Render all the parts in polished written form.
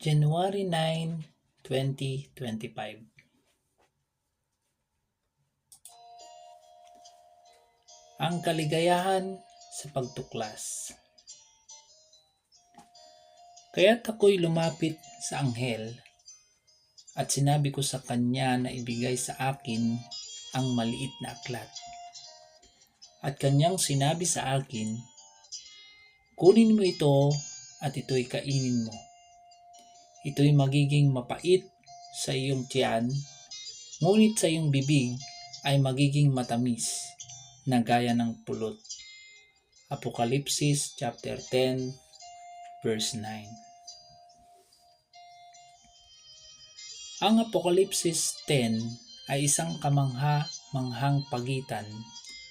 January 9, 2025. Ang kaligayahan sa pagtuklas. Kaya't ako'y lumapit sa anghel at sinabi ko sa kanya na ibigay sa akin ang maliit na aklat. At kanyang sinabi sa akin, kunin mo ito at ito'y kainin mo. Ito'y magiging mapait sa iyong tiyan, ngunit sa iyong bibig ay magiging matamis na gaya ng pulot. Apokalipsis chapter 10 verse 9. Ang Apokalipsis 10 ay isang kamangha-manghang pagitan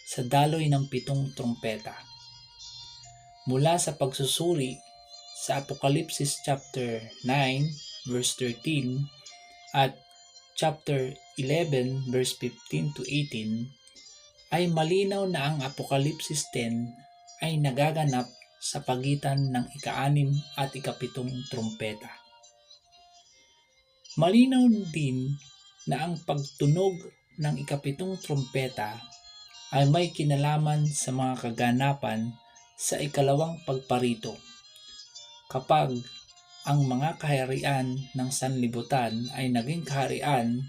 sa daloy ng 7 trumpeta. Mula sa pagsusuri sa Apokalipsis chapter 9 verse 13 at chapter 11 verse 15 to 18 ay malinaw na ang Apokalipsis 10 ay nagaganap sa pagitan ng ika-6 at ika-7 trumpeta. Malinaw din na ang pagtunog ng ika-7 trumpeta ay may kinalaman sa mga kaganapan sa ikalawang pagparito, kapag ang mga kaharian ng sanlibutan ay naging kaharian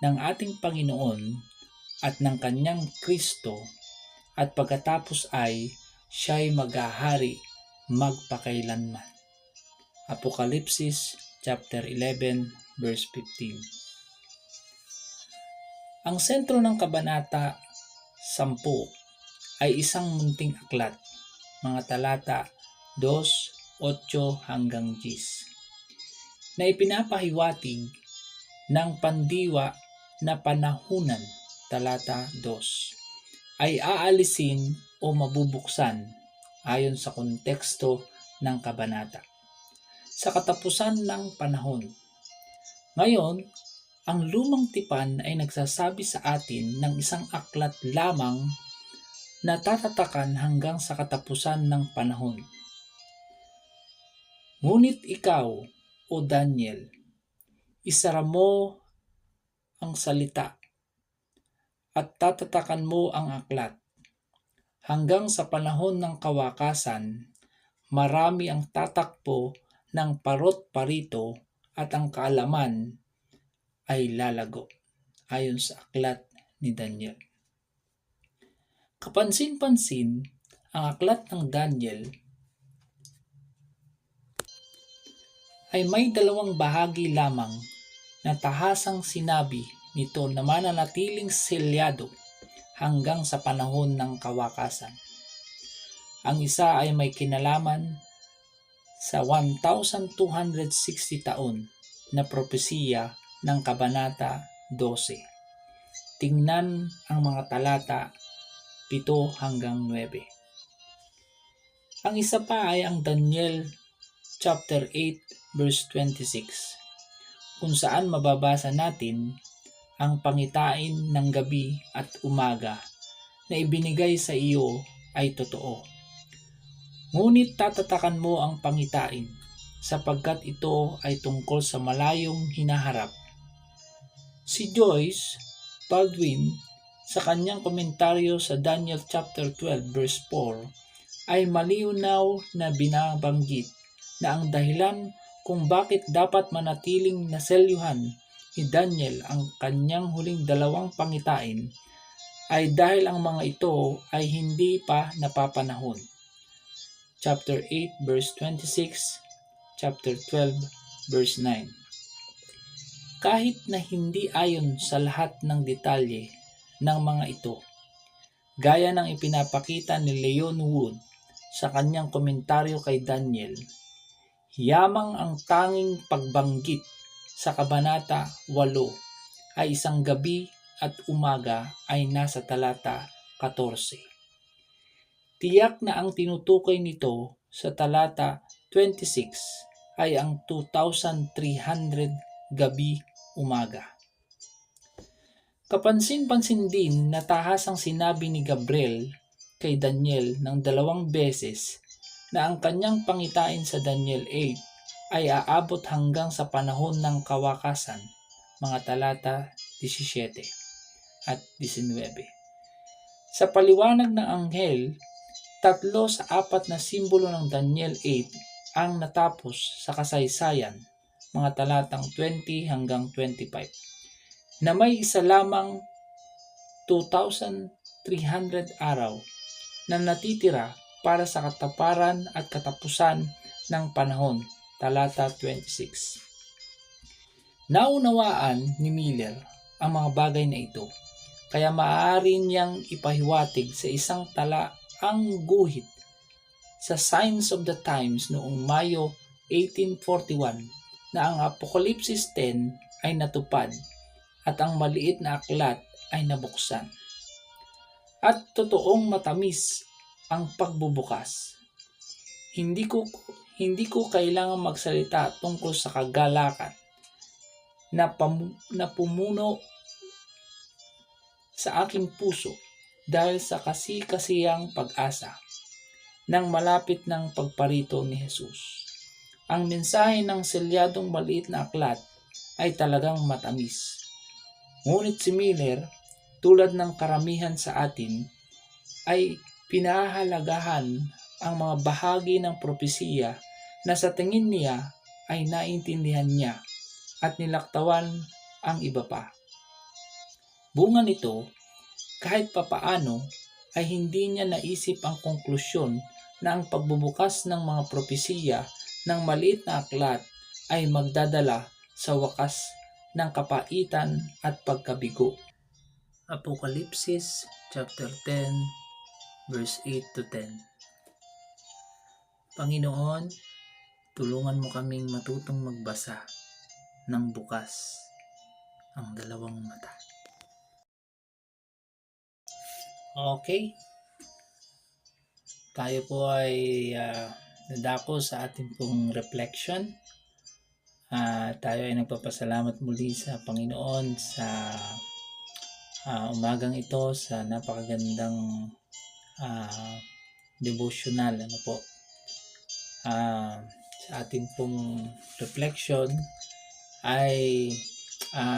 ng ating Panginoon at ng kanyang Kristo, at pagkatapos ay siya'y maghahari magpakailanman. Apokalipsis chapter 11 verse 15. Ang sentro ng kabanata 10 ay isang munting aklat, mga talata 2:8 hanggang 10, na ipinapahiwatig ng pandiwa na panahunan, talata 2, ay aalisin o mabubuksan ayon sa konteksto ng kabanata sa katapusan ng panahon. Ngayon, ang lumang tipan ay nagsasabi sa atin ng isang aklat lamang na tatatakan hanggang sa katapusan ng panahon. Ngunit ikaw, o Daniel, isara mo ang salita at tatatakan mo ang aklat. Hanggang sa panahon ng kawakasan, marami ang tatakbo ng parot-parito at ang kaalaman ay lalago, ayon sa aklat ni Daniel. Kapansin-pansin, ang aklat ng Daniel ay may 2 bahagi lamang na tahasang sinabi nito na mananatiling selyado hanggang sa panahon ng kawakasan. Ang isa ay may kinalaman sa 1,260 taon na propesiya ng Kabanata 12. Tingnan ang mga talata 7 hanggang 9. Ang isa pa ay ang Daniel chapter 8 verse 26, kung saan mababasa natin ang pangitain ng gabi at umaga na ibinigay sa iyo ay totoo. Ngunit tatatakan mo ang pangitain, sapagkat ito ay tungkol sa malayong hinaharap. Si Joyce Baldwin, sa kanyang komentaryo sa Daniel chapter 12 verse 4, ay malinaw na binabanggit na ang dahilan kung bakit dapat manatiling naselyuhan ni Daniel ang kanyang huling 2 pangitain ay dahil ang mga ito ay hindi pa napapanahon. Chapter 8 verse 26, chapter 12 verse 9. Kahit na hindi ayon sa lahat ng detalye ng mga ito, gaya ng ipinapakita ni Leon Wood sa kanyang komentaryo kay Daniel, yamang ang tanging pagbanggit sa Kabanata 8 ay isang gabi at umaga ay nasa talata 14. Tiyak na ang tinutukoy nito sa talata 26 ay ang 2,300 gabi-umaga. Kapansin-pansin din na tahasang sinabi ni Gabriel kay Daniel ng 2 beses na ang kanyang pangitain sa Daniel 8 ay aabot hanggang sa panahon ng kawakasan, mga talata 17 at 19. Sa paliwanag ng anghel, 3 sa 4 na simbolo ng Daniel 8 ang natapos sa kasaysayan, mga talatang 20 hanggang 25, na may isa lamang 2,300 araw na natitira para sa kataparan at katapusan ng panahon, talata 26. Naunawaan ni Miller ang mga bagay na ito, kaya maaari niyang ipahiwatig sa isang tala ang guhit sa Signs of the Times noong Mayo 1841 na ang Apokalipsis 10 ay natupad at ang maliit na aklat ay nabuksan. At totoong matamis ang pagbubukas. Hindi ko kailangan magsalita tungkol sa kagalakan na pumuno sa aking puso dahil sa kasi-kasiyang pag-asa ng malapit ng pagparito ni Jesus. Ang mensahe ng selyadong maliit na aklat ay talagang matamis. Ngunit si Miller, tulad ng karamihan sa atin, ay pinahahalagahan ang mga bahagi ng propesiya na sa tingin niya ay naintindihan niya at nilaktawan ang iba pa. Bunga nito, kahit papaano ay hindi niya naisip ang konklusyon na ang pagbubukas ng mga propesiya ng maliit na aklat ay magdadala sa wakas ng kapaitan at pagkabigo. Apokalipsis chapter 10 verse 8 to 10. Panginoon, tulungan mo kaming matutong magbasa ng bukas ang dalawang mata. Okay. Tayo po ay nadako sa ating pong reflection. Tayo ay nagpapasalamat muli sa Panginoon sa umagang ito, sa napakagandang devotional sa ating pong reflection ay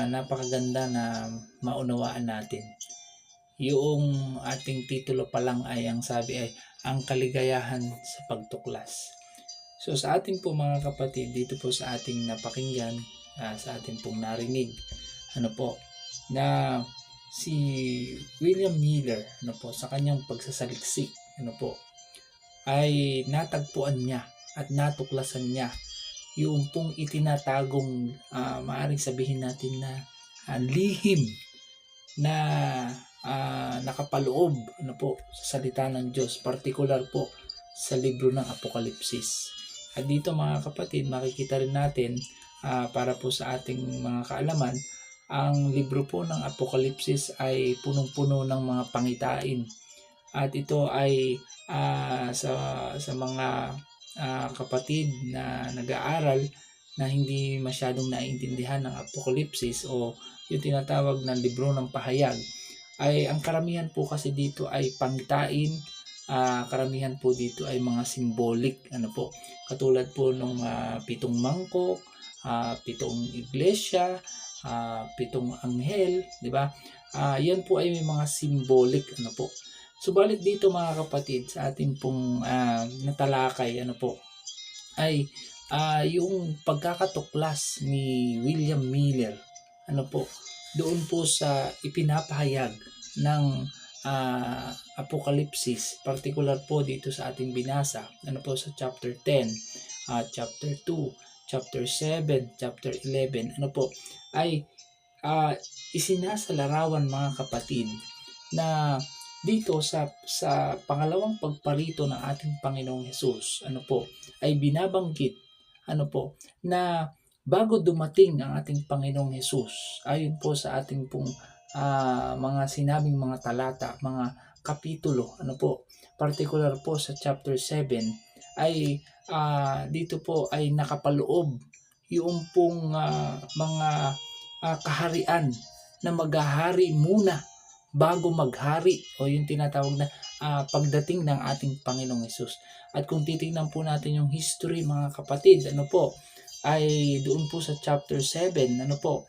napakaganda na maunawaan natin. Yung ating titulo pa lang ay ang sabi ay ang kaligayahan sa pagtuklas. So sa ating po mga kapatid, dito po sa ating napakinggan, sa ating pong narinig, na si William Miller, sa kanyang pagsasaliksik, ay natagpuan niya at natuklasan niya yung pong itinatagong, maaaring sabihin natin na lihim na nakapaloob sa salita ng Diyos, particular po sa libro ng Apokalipsis. At dito mga kapatid, makikita rin natin para po sa ating mga kaalaman, ang libro po ng Apokalipsis ay punong-puno ng mga pangitain. At ito ay sa mga kapatid na nag-aaral na hindi masyadong naiintindihan ng Apokalipsis o yung tinatawag na libro ng pahayag, ay ang karamihan po kasi dito ay pangitain, karamihan po dito ay mga symbolic, katulad po ng 7 mangkok, 7 iglesia, 7 anghel, di ba? Yan po ay may mga symbolic, Subalit dito mga kapatid, sa ating pong natalakay, ay yung pagkakatuklas ni William Miller, doon po sa ipinapahayag ng Apokalipsis, particular po dito sa ating binasa, sa chapter 10, chapter 2, chapter 7, chapter 11, ay isinasalarawan mga kapatid na dito sa pangalawang pagparito ng ating Panginoong Hesus, ay binabanggit, na bago dumating ang ating Panginoong Hesus, ayon po sa ating pong mga sinabing mga talata, mga kapitulo, particular po sa chapter 7, ay dito po ay nakapaloob yung pong mga kaharian na maghahari muna bago maghari, o yung tinatawag na pagdating ng ating Panginoong Hesus. At kung titingnan po natin yung history mga kapatid, ay doon po sa chapter 7, ano po,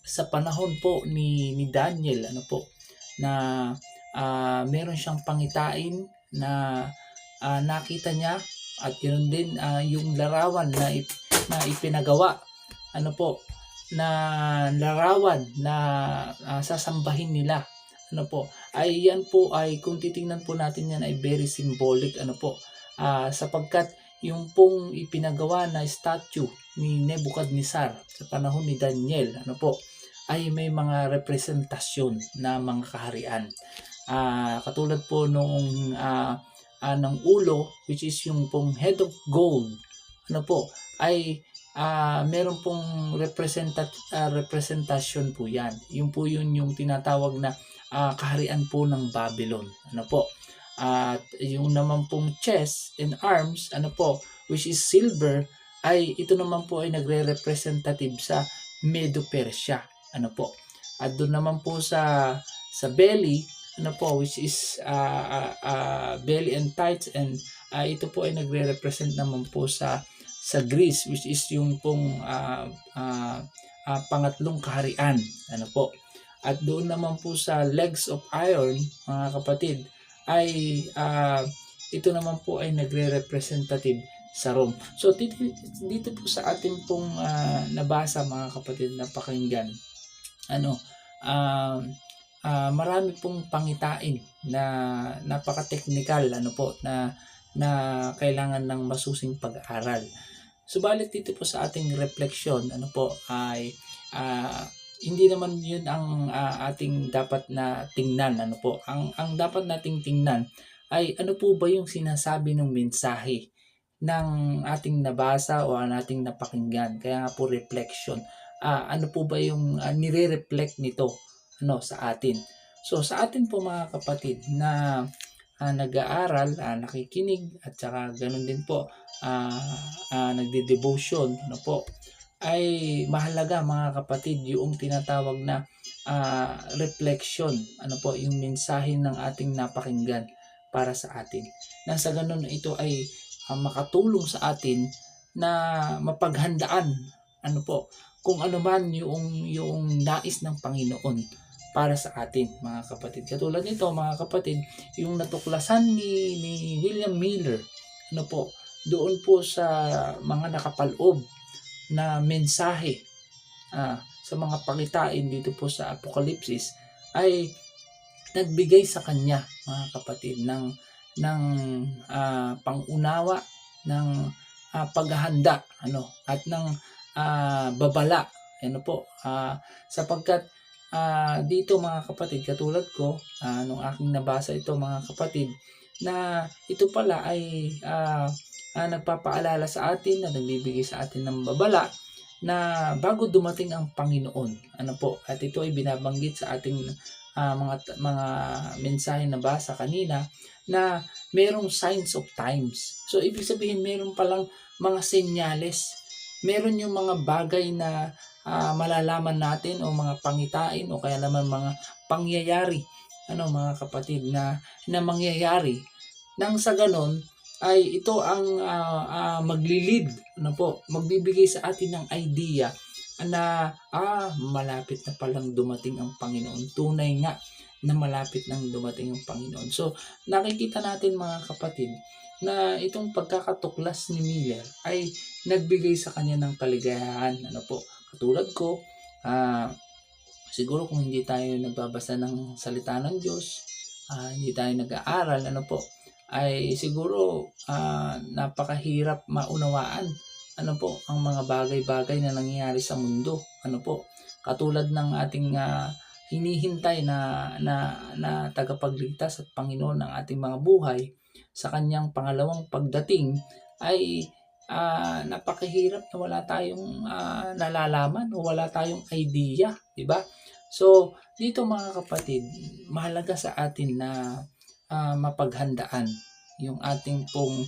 sa panahon po ni Daniel, ano po, na meron siyang pangitain na nakita niya, at ganoon din yung larawan na ipinagawa, ano po, na larawan na sasambahin nila, ano po, ay yan po ay kung titingnan po natin yan ay very symbolic, ano po, sapagkat yung pong ipinagawa na statue ni Nebuchadnezzar sa panahon ni Daniel, ano po, ay may mga representasyon na mga kaharian. Katulad po noong ng ulo, which is yung pong head of gold, ano po, ay meron pong representasyon po yan. Yung po yun yung tinatawag na kaharian po ng Babylon, ano po. At yung naman pong chest and arms, ano po, which is silver, ay ito naman po ay nagre-representative sa Medo-Persia, ano po. At doon naman po sa belly, ano po, which is belly and thighs, and ito po ay nagre-represent naman po sa Greece, which is yung pong pangatlong kaharian, ano po. At doon naman po sa legs of iron, mga kapatid, ay ito naman po ay nagre-representative sa Rome. So dito po sa ating pong nabasa, mga kapatid, na pakinggan, ano, marami pong pangitain na napaka-technical, ano po, na kailangan ng masusing pag-aaral. Subalit dito po sa ating refleksyon, ano po, ay hindi naman yun ang ating dapat na tingnan, ano po. Ang dapat nating tingnan ay ano po ba yung sinasabi ng mensahe ng ating nabasa o ang ating napakinggan. Kaya nga po reflection. Ano po ba yung nire-reflect nito, ano, sa atin. So sa atin po, mga kapatid, na nag-aaral, nakikinig, at saka ganun din po nagde-devotion, ano po, ay mahalaga, mga kapatid, yung tinatawag na reflection, ano po, yung mensahe ng ating napakinggan para sa atin. Nang sa ganun, ito ay makatulong sa atin na mapaghandaan, ano po, kung ano man yung nais ng Panginoon para sa atin, mga kapatid. Katulad nito, mga kapatid, yung natuklasan ni William Miller, ano po, doon po sa mga nakapaloob na mensahe sa mga pangitain dito po sa Apokalipsis, ay nagbigay sa kanya, mga kapatid, ng pangunawa, ng paghahanda, ano, at ng babala, ano po, sapagkat dito, mga kapatid, katulad ko, nung aking nabasa ito, mga kapatid, na ito pala ay nagpapaalala sa atin, na nagbibigay sa atin ng babala, na bago dumating ang Panginoon, ano po, at ito ay binabanggit sa ating mga mensahe na basa kanina, na merong signs of times. So ibig sabihin, meron palang mga senyales, meron yung mga bagay na malalaman natin, o mga pangitain, o kaya naman mga pangyayari, ano, mga kapatid, na mangyayari, nang sa ganon ay ito ang maglilid, ano po, magbibigay sa atin ng idea na malapit na palang dumating ang Panginoon. Tunay nga na malapit nang dumating ang Panginoon. So nakikita natin, mga kapatid, na itong pagkakatuklas ni Miller ay nagbigay sa kanya ng kaligayahan, ano po. Katulad ko, siguro kung hindi tayo nagbabasa ng salita ng Diyos, hindi tayo nag-aaral, ano po, ay siguro napakahirap maunawaan, ano po, ang mga bagay-bagay na nangyayari sa mundo, ano po. Katulad ng ating hinihintay na tagapagligtas at Panginoon ng ating mga buhay sa kanyang pangalawang pagdating, ay napakahirap na wala tayong nalalaman o wala tayong idea, di ba? So dito, mga kapatid, mahalaga sa atin na mapaghandaan yung ating pong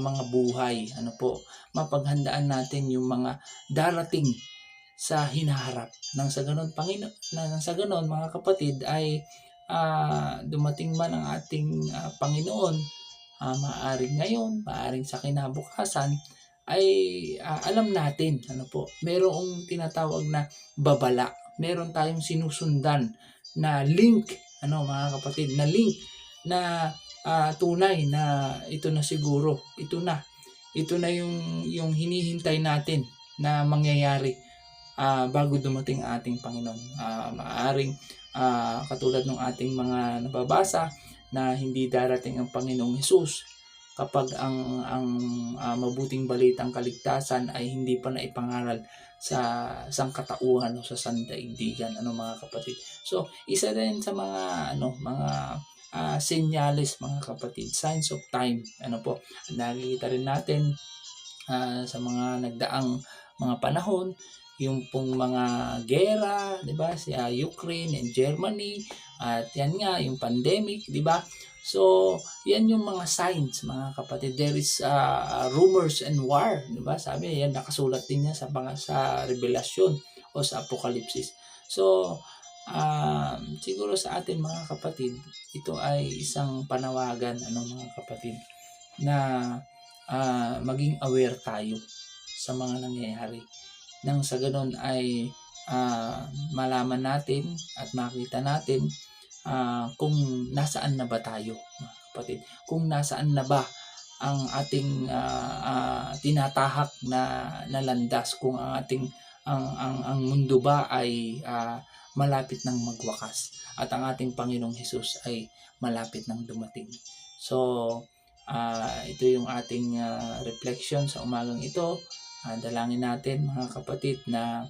mga buhay, ano po, mapaghandaan natin yung mga darating sa hinaharap. Nang sa ganon, mga kapatid, ay dumating man ang ating Panginoon, Maaaring ngayon, maaaring sa kinabukasan ay alam natin, merong tinatawag na babala. Meron tayong sinusundan na link, mga kapatid, na link na tunay na ito na siguro, ito na yung hinihintay natin na mangyayari bago dumating ating Panginoon. Maaaring katulad ng ating mga nababasa na hindi darating ang Panginoong Hesus kapag ang mabuting balitang kaligtasan ay hindi pa naipangaral sa sangkatauhan o sa sandaigdigan, mga kapatid. So, isa rin sa mga senyales, mga kapatid, signs of time. Nakikita rin natin sa mga nagdaang mga panahon, yung pong mga gera, 'di ba? Sa Ukraine and Germany, at yan nga yung pandemic, 'di ba? So, yan yung mga signs, mga kapatid. There is rumors and war, 'di ba? Sabi yan, nakasulat din niya sa Revelasyon o sa Apokalipsis. So, siguro sa atin, mga kapatid, ito ay isang panawagan, mga kapatid, na maging aware tayo sa mga nangyayari. Nang sa ganun ay malaman natin at makita natin kung nasaan na ba tayo, mga kapatid. Kung nasaan na ba ang ating tinatahak na landas, kung ang ating ang mundo ba ay malapit ng magwakas at ang ating Panginoong Hesus ay malapit ng dumating. So, ito yung ating reflection sa umagang ito. Dalangin natin, mga kapatid, na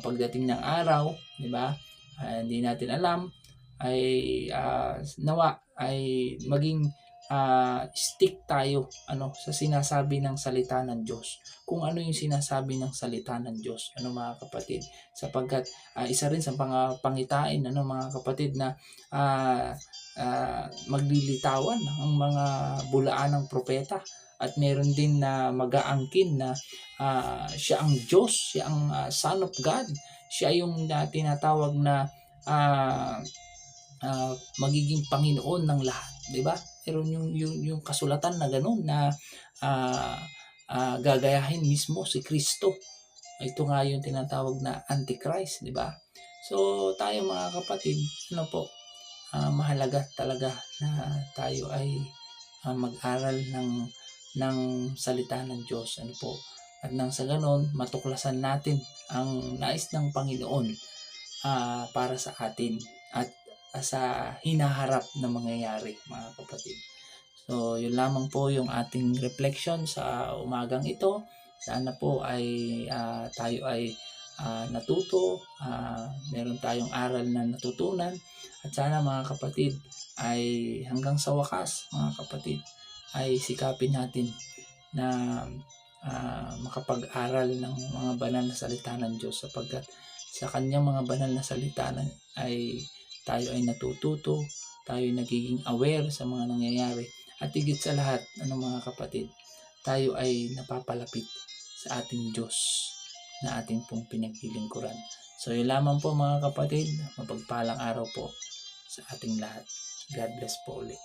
pagdating ng araw, 'di ba? Hindi natin alam, ay nawa ay maging stick tayo sa sinasabi ng salita ng Diyos. Kung ano yung sinasabi ng salita ng Diyos, mga kapatid, sapagkat isa rin sa pangitain, mga kapatid, na maglilitawan ang mga bulaan ng propeta, at meron din na mag-aangkin na siya ang Diyos, siya ang Son of God, siya yung tinatawag na magiging Panginoon ng lahat, 'di ba? Meron yung kasulatan na ganoon na gagayahin mismo si Kristo. Ito nga yung tinatawag na Antichrist, 'di ba? So, tayo, mga kapatid, mahalaga talaga na tayo ay mag-aral ng salita ng Diyos, at nang sa ganon matuklasan natin ang nais ng Panginoon para sa atin at sa hinaharap na mangyayari, mga kapatid. So, yun lamang po yung ating reflection sa umagang ito. Sana po ay tayo ay natuto, meron tayong aral na natutunan, at sana, mga kapatid, ay hanggang sa wakas, mga kapatid, ay sikapin natin na makapag-aral ng mga banal na salita ng Diyos, sapagkat sa kanyang mga banal na salita ay tayo ay natututo, tayo ay nagiging aware sa mga nangyayari, at higit sa lahat, mga kapatid, tayo ay napapalapit sa ating Diyos na ating pong pinaglilingkuran. So, yun lamang po, mga kapatid. Mapagpalang araw po sa ating lahat. God bless po ulit.